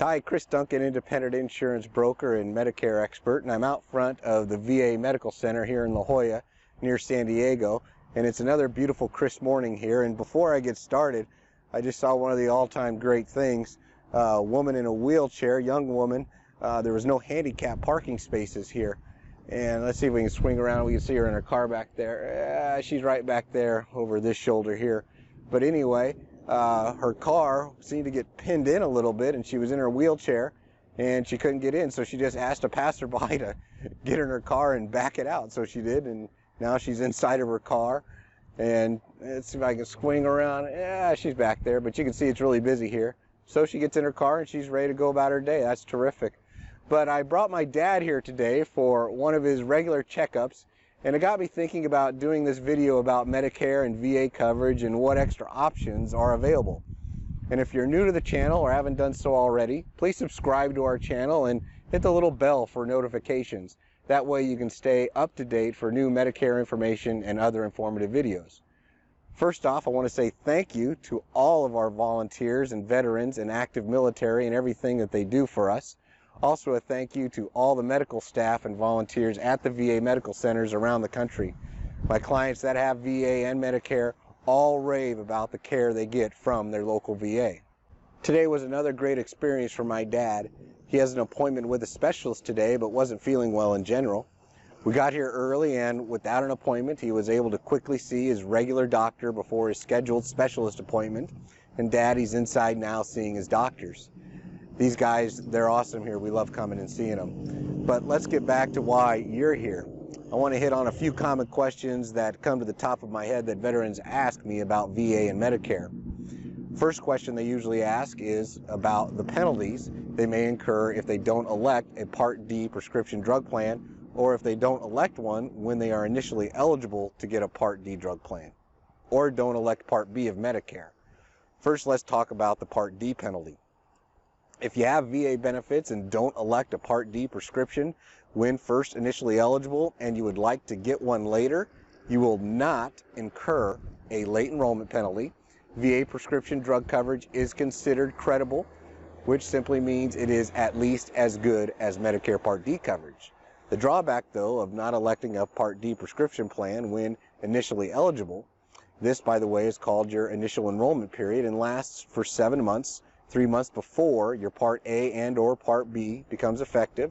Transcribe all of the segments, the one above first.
Hi, Chris Duncan, independent insurance broker and Medicare expert, and I'm out front of the VA Medical Center here in La Jolla near San Diego, and it's another beautiful crisp morning here. And before I get started, I just saw one of the all-time great things. A woman in a wheelchair, young woman. There was no handicap parking spaces here. And let's see if we can swing around. We can see her in her car back there. She's right back there over this shoulder here. But anyway, her car seemed to get pinned in a little bit, and she was in her wheelchair and she couldn't get in, so she just asked a passerby to get in her car and back it out. So she did, and now she's inside of her car. And let's see if I can swing around. Yeah, she's back there, but you can see it's really busy here. So she gets in her car and she's ready to go about her day. That's terrific. But I brought my dad here today for one of his regular checkups, and it got me thinking about doing this video about Medicare and VA coverage and what extra options are available. And if you're new to the channel or haven't done so already, please subscribe to our channel and hit the little bell for notifications. That way you can stay up to date for new Medicare information and other informative videos. First off, I want to say thank you to all of our volunteers and veterans and active military and everything that they do for us. Also a thank you to all the medical staff and volunteers at the VA medical centers around the country. My clients that have VA and Medicare all rave about the care they get from their local VA. Today was another great experience for my dad. He has an appointment with a specialist today but wasn't feeling well in general. We got here early, and without an appointment he was able to quickly see his regular doctor before his scheduled specialist appointment, and Daddy's inside now seeing his doctors. These guys, they're awesome here. We love coming and seeing them. But let's get back to why you're here. I want to hit on a few common questions that come to the top of my head that veterans ask me about VA and Medicare. First question they usually ask is about the penalties they may incur if they don't elect a Part D prescription drug plan, or if they don't elect one when they are initially eligible to get a Part D drug plan, or don't elect Part B of Medicare. First, let's talk about the Part D penalty. If you have VA benefits and don't elect a Part D prescription when first initially eligible and you would like to get one later, you will not incur a late enrollment penalty. VA prescription drug coverage is considered credible, which simply means it is at least as good as Medicare Part D coverage. The drawback, though, of not electing a Part D prescription plan when initially eligible, this, by the way, is called your initial enrollment period and lasts for 7 months, 3 months before your Part A and or Part B becomes effective,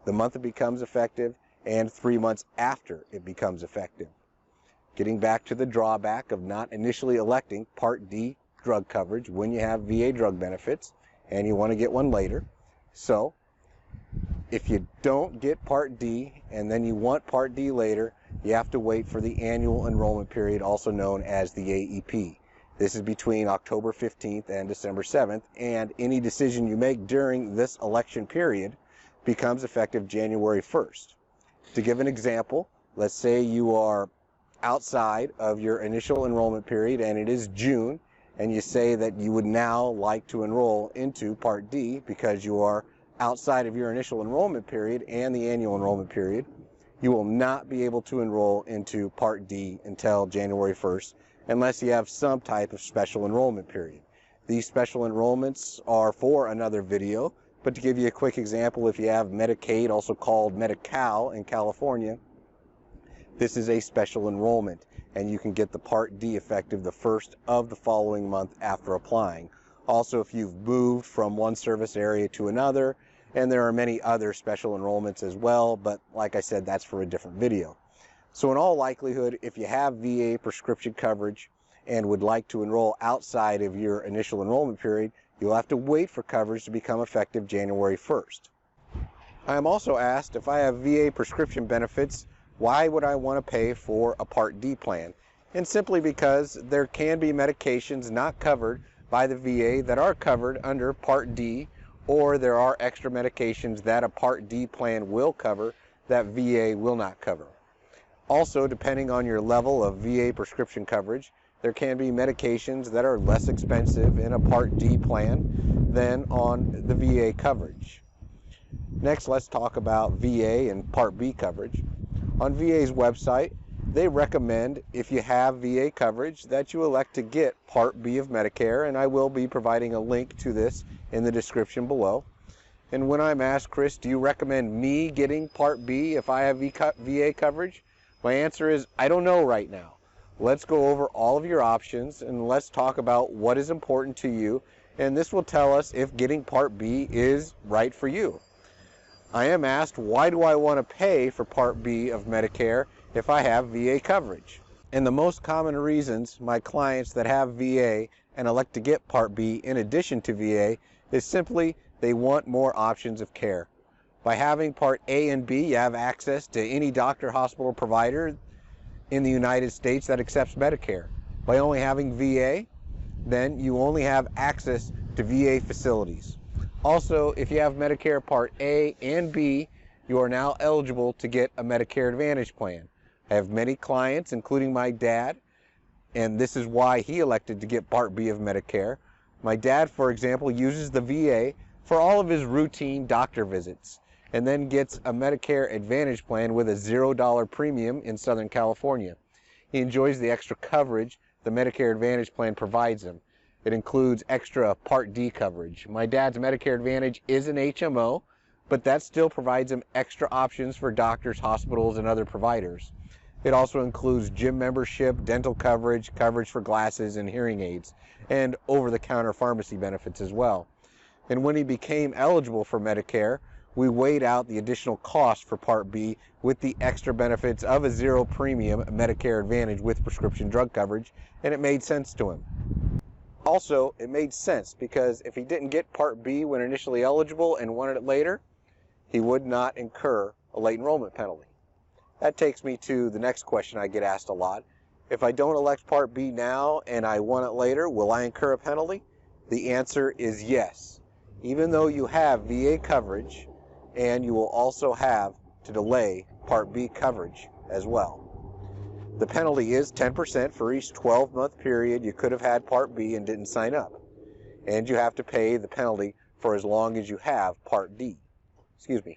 the month it becomes effective, and 3 months after it becomes effective. Getting back to the drawback of not initially electing Part D drug coverage when you have VA drug benefits and you want to get one later. So, if you don't get Part D and then you want Part D later, you have to wait for the annual enrollment period, also known as the AEP. This is between October 15th and December 7th, and any decision you make during this election period becomes effective January 1st. To give an example, let's say you are outside of your initial enrollment period and it is June, and you say that you would now like to enroll into Part D because you are outside of your initial enrollment period and the annual enrollment period, you will not be able to enroll into Part D until January 1st unless you have some type of special enrollment period. These special enrollments are for another video, but to give you a quick example, if you have Medicaid, also called Medi-Cal in California, this is a special enrollment, and you can get the Part D effective the first of the following month after applying. Also, if you've moved from one service area to another, and there are many other special enrollments as well, but like I said, that's for a different video. So in all likelihood, if you have VA prescription coverage and would like to enroll outside of your initial enrollment period, you'll have to wait for coverage to become effective January 1st. I am also asked, if I have VA prescription benefits, why would I want to pay for a Part D plan? And simply because there can be medications not covered by the VA that are covered under Part D, or there are extra medications that a Part D plan will cover that VA will not cover. Also, depending on your level of VA prescription coverage, there can be medications that are less expensive in a Part D plan than on the VA coverage. Next, let's talk about VA and Part B coverage. On VA's website, they recommend, if you have VA coverage, that you elect to get Part B of Medicare, and I will be providing a link to this in the description below. And when I'm asked, Chris, do you recommend me getting Part B if I have VA coverage? My answer is, I don't know right now. Let's go over all of your options and let's talk about what is important to you, and this will tell us if getting Part B is right for you. I am asked, why do I want to pay for Part B of Medicare if I have VA coverage? And the most common reasons my clients that have VA and elect to get Part B in addition to VA is simply they want more options of care. By having Part A and B, you have access to any doctor, hospital, provider in the United States that accepts Medicare. By only having VA, then you only have access to VA facilities. Also, if you have Medicare Part A and B, you are now eligible to get a Medicare Advantage plan. I have many clients, including my dad, and this is why he elected to get Part B of Medicare. My dad, for example, uses the VA for all of his routine doctor visits, and then gets a Medicare Advantage plan with a $0 premium in Southern California. He enjoys the extra coverage the Medicare Advantage plan provides him. It includes extra Part D coverage. My dad's Medicare Advantage is an HMO, but that still provides him extra options for doctors, hospitals, and other providers. It also includes gym membership, dental coverage, coverage for glasses and hearing aids, and over-the-counter pharmacy benefits as well. And when he became eligible for Medicare, we weighed out the additional cost for Part B with the extra benefits of a zero premium Medicare Advantage with prescription drug coverage, and it made sense to him. Also, it made sense because if he didn't get Part B when initially eligible and wanted it later, he would not incur a late enrollment penalty. That takes me to the next question I get asked a lot. If I don't elect Part B now and I want it later, will I incur a penalty? The answer is yes. Even though you have VA coverage, and you will also have to delay Part B coverage as well. The penalty is 10% for each 12-month period you could have had Part B and didn't sign up. And you have to pay the penalty for as long as you have Part D.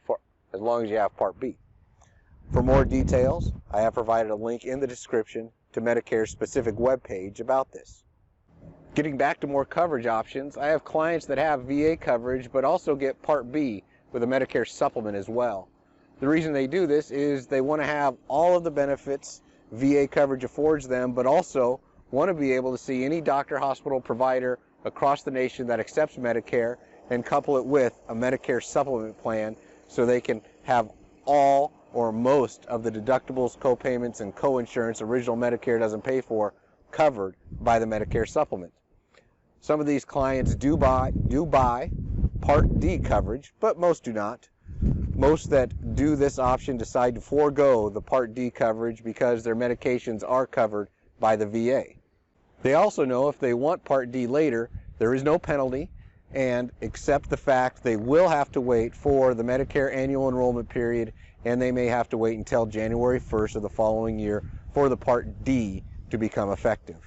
For as long as you have Part B. For more details, I have provided a link in the description to Medicare's specific webpage about this. Getting back to more coverage options, I have clients that have VA coverage but also get Part B with a Medicare Supplement as well. The reason they do this is they want to have all of the benefits VA coverage affords them, but also want to be able to see any doctor, hospital, provider across the nation that accepts Medicare and couple it with a Medicare Supplement plan so they can have all or most of the deductibles, co-payments, and co-insurance original Medicare doesn't pay for covered by the Medicare Supplement. Some of these clients do buy Part D coverage, but most do not. Most that do this option decide to forego the Part D coverage because their medications are covered by the VA. They also know if they want Part D later, there is no penalty, and accept the fact they will have to wait for the Medicare Annual Enrollment Period, and they may have to wait until January 1st of the following year for the Part D to become effective.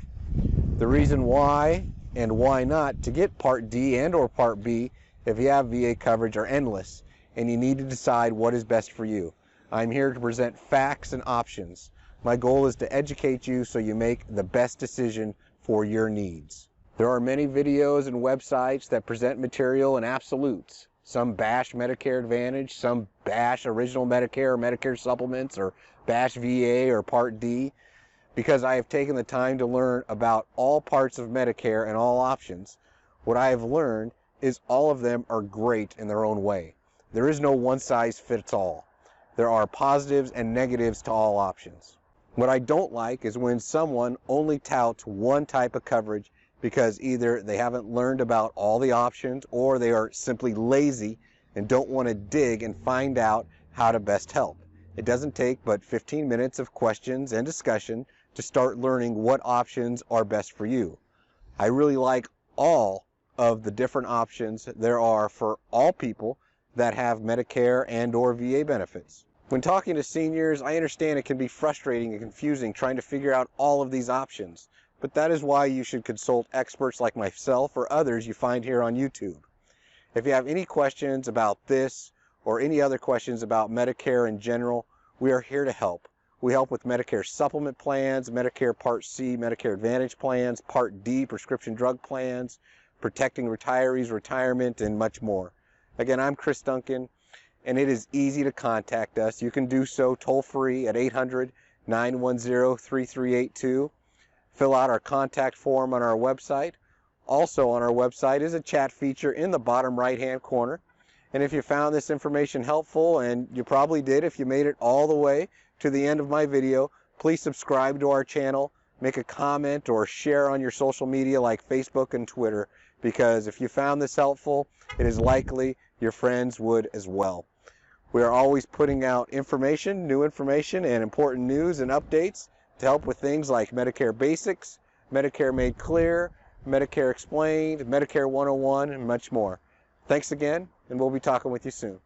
The reason why and why not to get Part D and or Part B if you have VA coverage are endless, and you need to decide what is best for you. I'm here to present facts and options. My goal is to educate you so you make the best decision for your needs. There are many videos and websites that present material in absolutes. Some bash Medicare Advantage, some bash original Medicare or Medicare Supplements, or bash VA or Part D. Because I have taken the time to learn about all parts of Medicare and all options, what I have learned is all of them are great in their own way. There is no one size fits all. There are positives and negatives to all options. What I don't like is when someone only touts one type of coverage because either they haven't learned about all the options or they are simply lazy and don't want to dig and find out how to best help. It doesn't take but 15 minutes of questions and discussion to start learning what options are best for you. I really like all of the different options there are for all people that have Medicare and or VA benefits. When talking to seniors, I understand it can be frustrating and confusing trying to figure out all of these options, but that is why you should consult experts like myself or others you find here on YouTube. If you have any questions about this or any other questions about Medicare in general, we are here to help. We help with Medicare Supplement plans, Medicare Part C, Medicare Advantage plans, Part D prescription drug plans, protecting retirees, retirement, and much more. Again, I'm Chris Duncan, and it is easy to contact us. You can do so toll-free at 800-910-3382. Fill out our contact form on our website. Also on our website is a chat feature in the bottom right-hand corner. And if you found this information helpful, and you probably did if you made it all the way to the end of my video, please subscribe to our channel, make a comment, or share on your social media like Facebook and Twitter, because if you found this helpful, it is likely your friends would as well. We are always putting out information, new information, and important news and updates to help with things like Medicare Basics, Medicare Made Clear, Medicare Explained, Medicare 101, and much more. Thanks again, and we'll be talking with you soon.